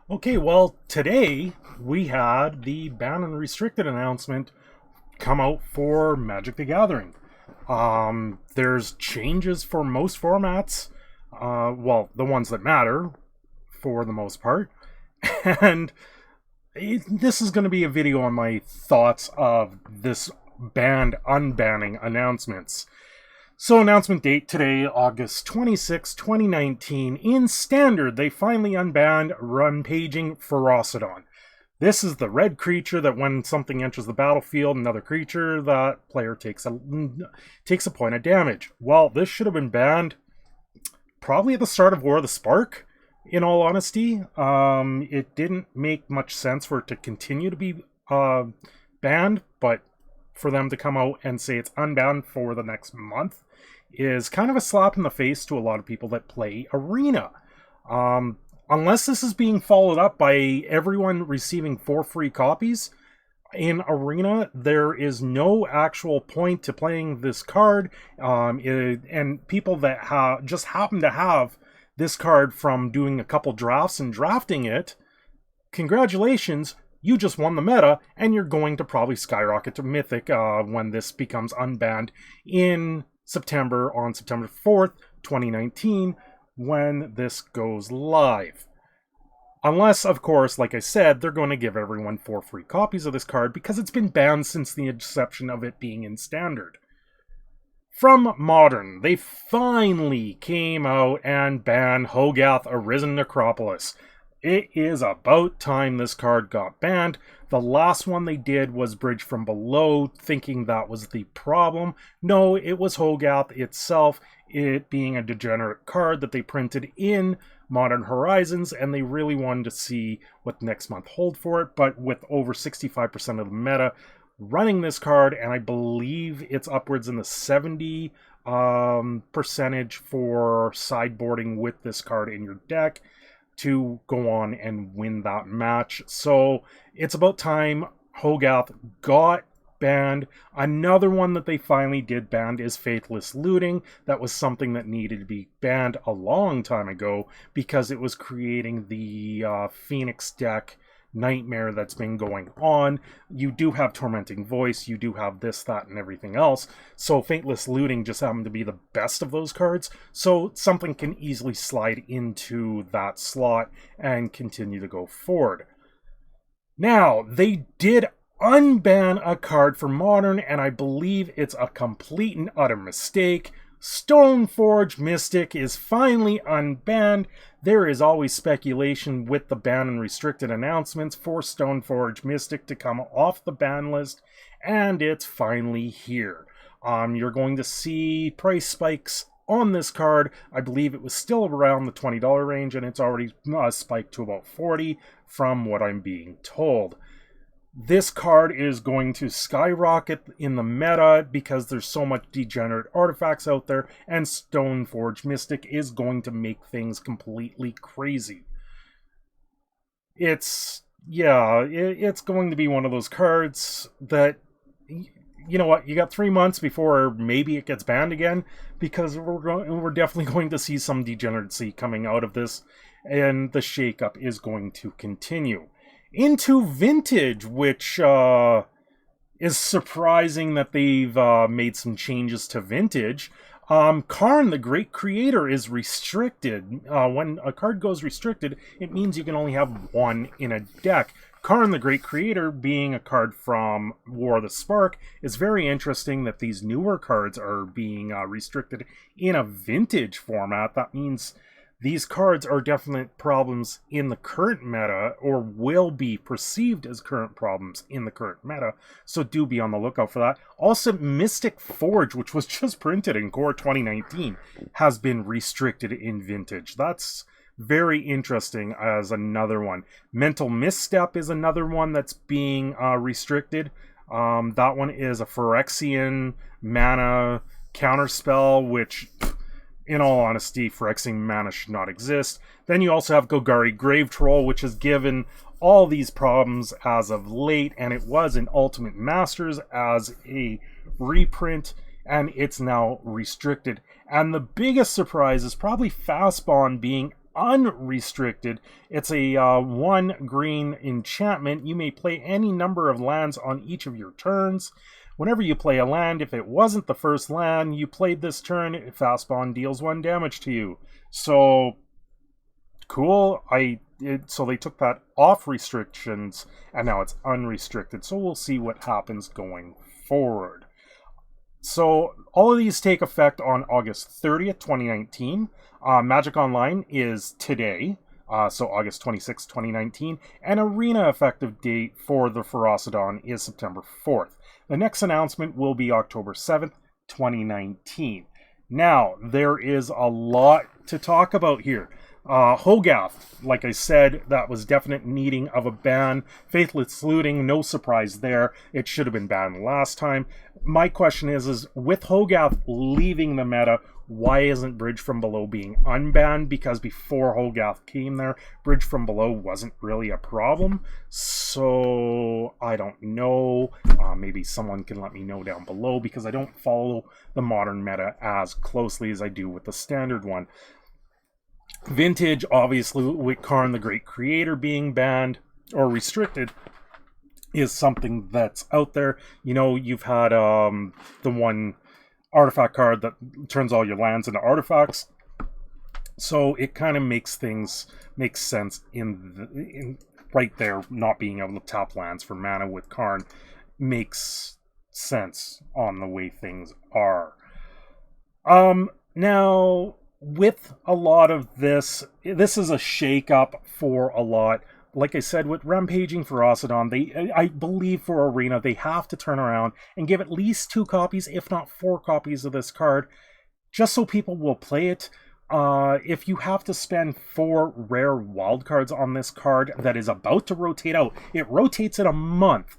Okay, well, today we had the ban and restricted announcement come out for Magic the Gathering. There's changes for most formats, well, the ones that matter for the most part, and this is going to be a video on my thoughts of this banned unbanning announcements. So, announcement date today, August 26, 2019. In Standard, they finally unbanned Run Paging Ferocidon. This is the red creature that when something enters the battlefield, another creature, that player takes a point of damage. Well, this should have been banned probably at the start of War of the Spark, in all honesty. It didn't make much sense for it to continue to be banned, but for them to come out and say it's unbanned for the next month is kind of a slap in the face to a lot of people that play Arena. Unless this is being followed up by everyone receiving 4 free copies in Arena, there is no actual point to playing this card. And people that just happen to have this card from doing a couple drafts and drafting it, congratulations, you just won the meta, and you're going to probably skyrocket to Mythic when this becomes unbanned on September 4th, 2019, when this goes live. Unless, of course, like I said, they're going to give everyone 4 free copies of this card because it's been banned since the inception of it being in Standard. From Modern, they finally came out and banned Hogath Arisen Necropolis. It is about time this card got banned. The last one they did was Bridge from Below, thinking that was the problem. No, it was Hogath itself, it being a degenerate card that they printed in Modern Horizons, and they really wanted to see what next month hold for it, but with over 65% of the meta running this card, and I believe it's upwards in the 70 percentage for sideboarding with this card in your deck to go on and win that match. So it's about time Hogath got banned. Another one that they finally did ban is Faithless Looting. That was something that needed to be banned a long time ago because it was creating the Phoenix deck nightmare that's been going on. You do have Tormenting Voice, you do have this, that, and everything else. So Faithless Looting just happened to be the best of those cards. So something can easily slide into that slot and continue to go forward. Now, they did unban a card for Modern, and I believe it's a complete and utter mistake. Stoneforge Mystic is finally unbanned. There is always speculation with the ban and restricted announcements for Stoneforge Mystic to come off the ban list, and it's finally here. You're going to see price spikes on this card. I believe it was still around the $20 range, and it's already spiked to about $40 from what I'm being told. This card is going to skyrocket in the meta because there's so much degenerate artifacts out there, and Stoneforge Mystic is going to make things completely crazy. It's going to be one of those cards that, you know what, you got 3 months before maybe it gets banned again, because we're definitely going to see some degeneracy coming out of this, and the shakeup is going to continue. Into Vintage, which is surprising that they've made some changes to Vintage. Karn, the Great Creator, is restricted. When a card goes restricted, it means you can only have one in a deck. Karn, the Great Creator, being a card from War of the Spark, is very interesting that these newer cards are being restricted in a Vintage format. That means these cards are definite problems in the current meta, or will be perceived as current problems in the current meta, so do be on the lookout for that. Also, Mystic Forge, which was just printed in Core 2019, has been restricted in Vintage. That's very interesting as another one. Mental Misstep is another one that's being restricted. That one is a Phyrexian mana counterspell, which, in all honesty, Phyrexian mana should not exist. Then you also have Golgari Grave Troll, which has given all these problems as of late, and it was in Ultimate Masters as a reprint, and it's now restricted. And the biggest surprise is probably Fastbond being unrestricted, it's a 1 green enchantment. You may play any number of lands on each of your turns. Whenever you play a land, if it wasn't the first land you played this turn, Fastbond deals 1 damage to you. So, cool. So they took that off restrictions, and now it's unrestricted. So we'll see what happens going forward. So all of these take effect on August 30th, 2019. Magic Online is today, so August 26th, 2019. And Arena effective date for the Ferocidon is September 4th. The next announcement will be October 7th, 2019. Now, there is a lot to talk about here. Hogarth, like I said, that was definite needing of a ban. Faithless Looting, no surprise there. It should have been banned last time. My question is with Hogarth leaving the meta, why isn't Bridge from Below being unbanned? Because before Hogarth came there, Bridge from Below wasn't really a problem. So, I don't know. Maybe someone can let me know down below, because I don't follow the modern meta as closely as I do with the standard one. Vintage, obviously, with Karn the Great Creator being banned or restricted, is something that's out there. You know, you've had the one artifact card that turns all your lands into artifacts. So it kind of makes sense in right there, not being able to tap lands for mana with Karn makes sense on the way things are. Now, with a lot of this is a shake-up for a lot. Like I said, with Rampaging Ferocidon, I believe for Arena, they have to turn around and give at least 2 copies, if not 4 copies of this card, just so people will play it. If you have to spend 4 rare wildcards on this card that is about to rotate out, it rotates in a month.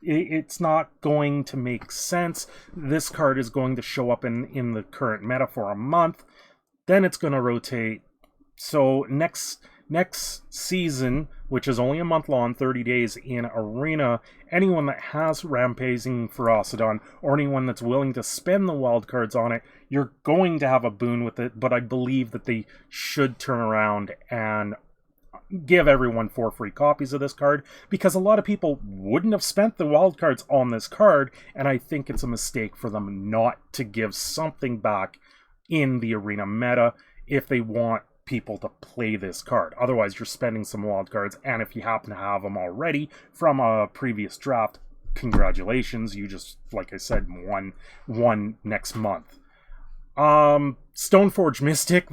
It's not going to make sense. This card is going to show up in the current meta for a month. Then it's going to rotate. So next season, which is only a month long, 30 days in Arena, anyone that has Rampaging Ferocidon, or anyone that's willing to spend the wildcards on it, you're going to have a boon with it. But I believe that they should turn around and give everyone 4 free copies of this card, because a lot of people wouldn't have spent the wildcards on this card, and I think it's a mistake for them not to give something back in the Arena meta if they want people to play this card. Otherwise, you're spending some wildcards, and if you happen to have them already from a previous draft, congratulations, you just, like I said, won next month. Stoneforge Mystic,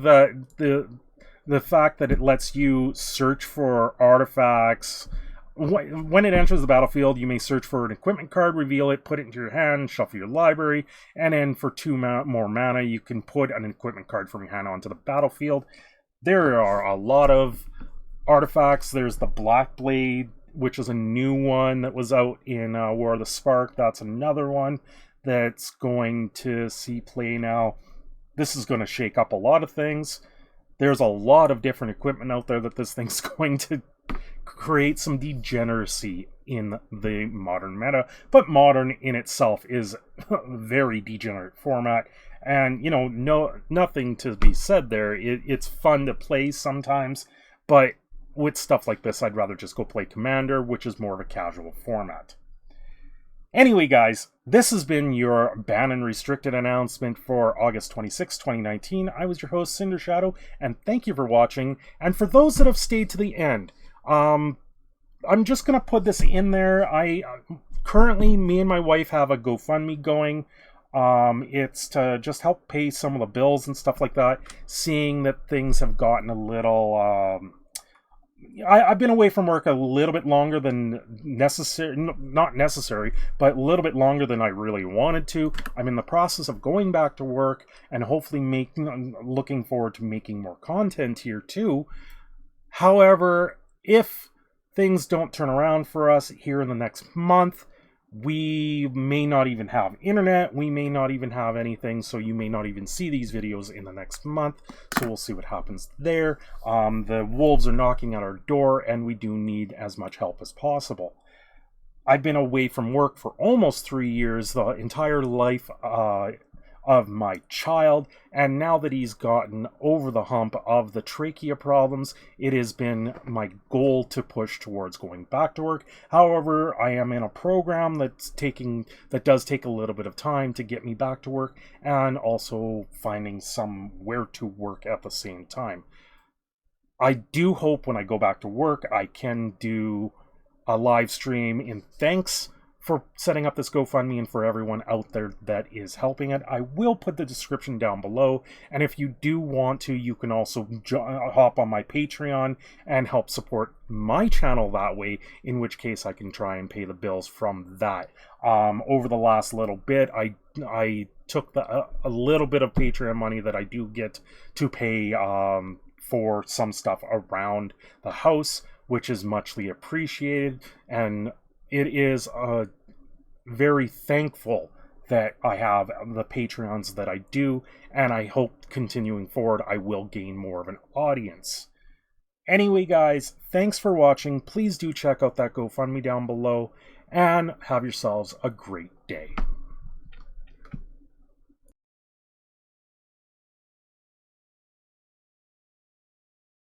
the fact that it lets you search for artifacts. When it enters the battlefield, you may search for an equipment card, reveal it, put it into your hand, shuffle your library, and then for 2 more mana, you can put an equipment card from your hand onto the battlefield. There are a lot of artifacts. There's the Black Blade, which is a new one that was out in War of the Spark. That's another one that's going to see play now. This is going to shake up a lot of things. There's a lot of different equipment out there that this thing's going to create some degeneracy in the modern meta. But modern in itself is a very degenerate format. And, you know, nothing to be said there. It's fun to play sometimes. But with stuff like this, I'd rather just go play Commander, which is more of a casual format. Anyway, guys, this has been your Ban and Restricted announcement for August 26, 2019. I was your host, Cinder Shadow, and thank you for watching. And for those that have stayed to the end, I'm just going to put this in there. Currently, me and my wife have a GoFundMe going. It's to just help pay some of the bills and stuff like that, seeing that things have gotten a little... I've been away from work a little bit longer than necessary, not necessary, but a little bit longer than I really wanted to. I'm in the process of going back to work and hopefully looking forward to making more content here too. However, if things don't turn around for us here in the next month, we may not even have internet, we may not even have anything, so you may not even see these videos in the next month, so we'll see what happens there. The wolves are knocking at our door, and we do need as much help as possible. I've been away from work for almost 3 years, the entire life of my child, and now that he's gotten over the hump of the trachea problems, it has been my goal to push towards going back to work. However, I am in a program that does take a little bit of time to get me back to work, and also finding somewhere to work at the same time. I do hope when I go back to work I can do a live stream in thanks for setting up this GoFundMe and for everyone out there that is helping it. I will put the description down below, and if you do want to, you can also hop on my Patreon and help support my channel that way, in which case I can try and pay the bills from that. Over the last little bit, I took a little bit of Patreon money that I do get to pay for some stuff around the house, which is muchly appreciated, and it is very thankful that I have the Patreons that I do, and I hope continuing forward I will gain more of an audience. Anyway, guys, thanks for watching. Please do check out that GoFundMe down below, and have yourselves a great day.